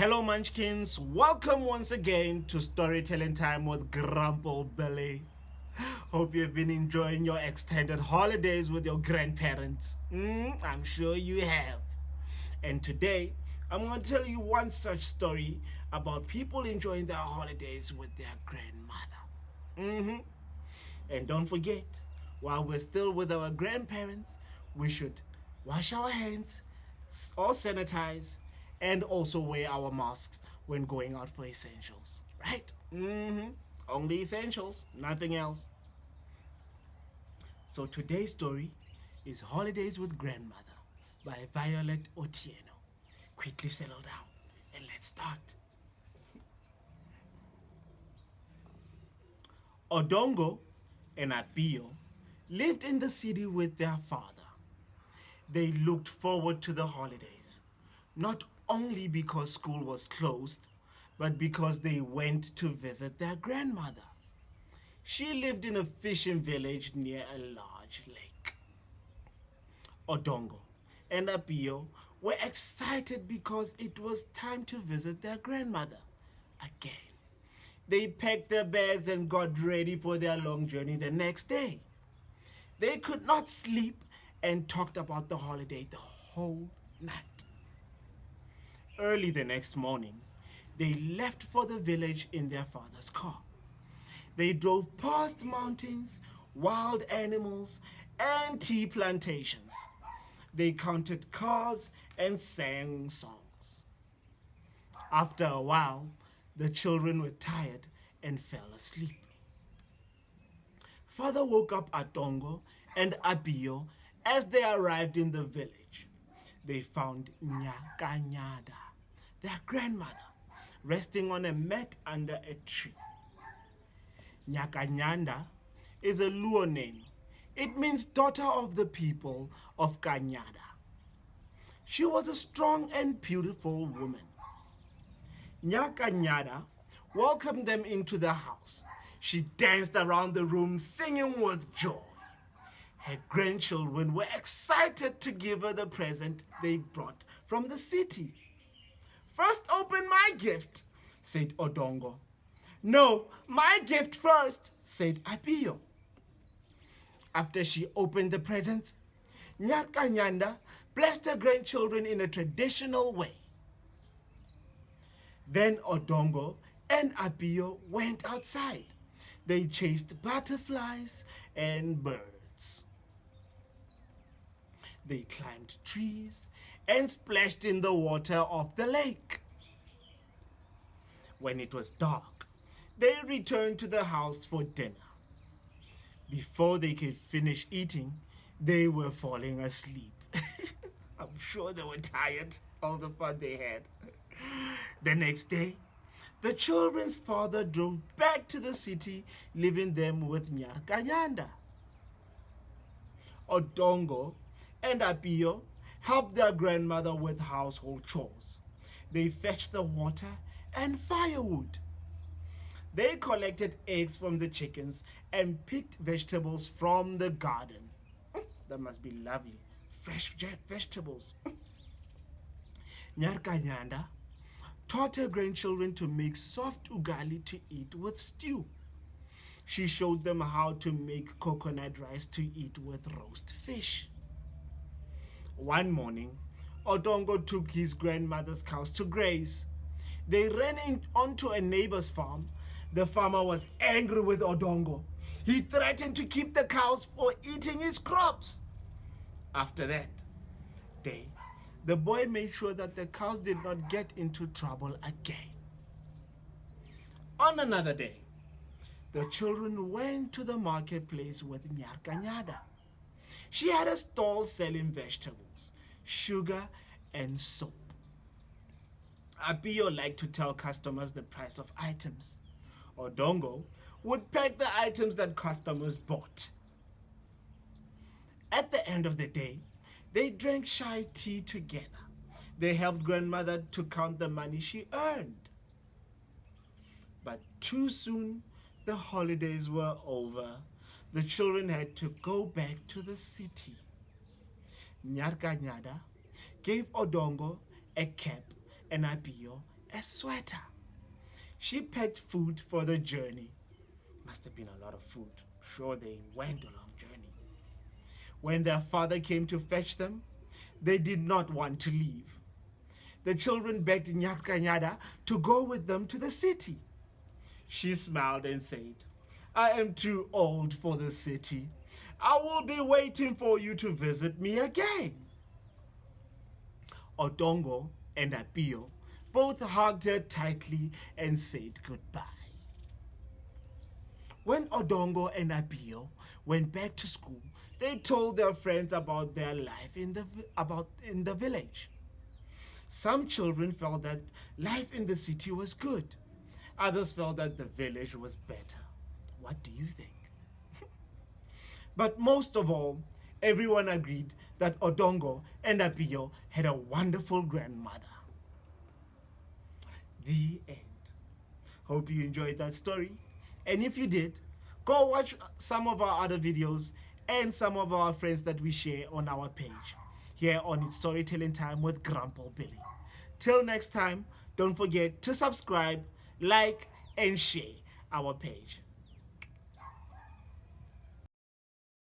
Hello Munchkins, welcome once again to Storytelling Time with Grumple Billy. Hope you've been enjoying your extended holidays with your grandparents. I'm sure you have. And today, I'm going to tell you one such story about people enjoying their holidays with their grandmother. And don't forget, while we're still with our grandparents, we should wash our hands or sanitize and also wear our masks when going out for essentials. Right? Only essentials, nothing else. So today's story is Holidays with Grandmother by Violet Otieno. Quickly settle down and let's start. Odongo and Apio lived in the city with their father. They looked forward to the holidays, not only because school was closed, but because they went to visit their grandmother. She lived in a fishing village near a large lake. Odongo and Apio were excited because it was time to visit their grandmother again. They packed their bags and got ready for their long journey the next day. They could not sleep and talked about the holiday the whole night. Early the next morning, they left for the village in their father's car. They drove past mountains, wild animals, and tea plantations. They counted cars and sang songs. After a while, the children were tired and fell asleep. Father woke up Adongo and Abio as they arrived in the village. They found Nyakanyada, their grandmother, resting on a mat under a tree. Nyakanyanda is a Luo name. It means daughter of the people of Kanyada. She was a strong and beautiful woman. Nyakanyada welcomed them into the house. She danced around the room singing with joy. Her grandchildren were excited to give her the present they brought from the city. "First open my gift," said Odongo. "No, my gift first," said Apio. After she opened the presents, Nyakanyanda blessed her grandchildren in a traditional way. Then Odongo and Apio went outside. They chased butterflies and birds. They climbed trees and splashed in the water of the lake. When it was dark, they returned to the house for dinner. Before they could finish eating, they were falling asleep. I'm sure they were tired, all the fun they had. The next day, the children's father drove back to the city, leaving them with Nyarkanyanda. Odongo and Apio helped their grandmother with household chores. They fetched the water and firewood. They collected eggs from the chickens and picked vegetables from the garden. That must be lovely. Fresh vegetables. Nyarkanyanda taught her grandchildren to make soft ugali to eat with stew. She showed them how to make coconut rice to eat with roast fish. One morning, Odongo took his grandmother's cows to graze. They ran onto a neighbor's farm. The farmer was angry with Odongo. He threatened to keep the cows for eating his crops. After that day, the boy made sure that the cows did not get into trouble again. On another day, the children went to the marketplace with Nyarkanyada. She had a stall selling vegetables, sugar, and soap. Apio liked to tell customers the price of items. Odongo would pack the items that customers bought. At the end of the day, they drank chai tea together. They helped grandmother to count the money she earned. But too soon, the holidays were over. The children had to go back to the city. Nyarkanyada gave Odongo a cap and Apio a sweater. She packed food for the journey. Must have been a lot of food. Sure, they went a long journey. When their father came to fetch them, they did not want to leave. The children begged Nyakanyada to go with them to the city. She smiled and said, I am too old for the city. I will be waiting for you to visit me again. Odongo and Apio both hugged her tightly and said goodbye. When Odongo and Apio went back to school, they told their friends about their life in the village. Some children felt that life in the city was good. Others felt that the village was better. What do you think? But most of all, everyone agreed that Odongo and Apio had a wonderful grandmother. The end. Hope you enjoyed that story. And if you did, go watch some of our other videos and some of our friends that we share on our page here on It's Storytelling Time with Grumple Billy. Till next time, don't forget to subscribe, like, and share our page.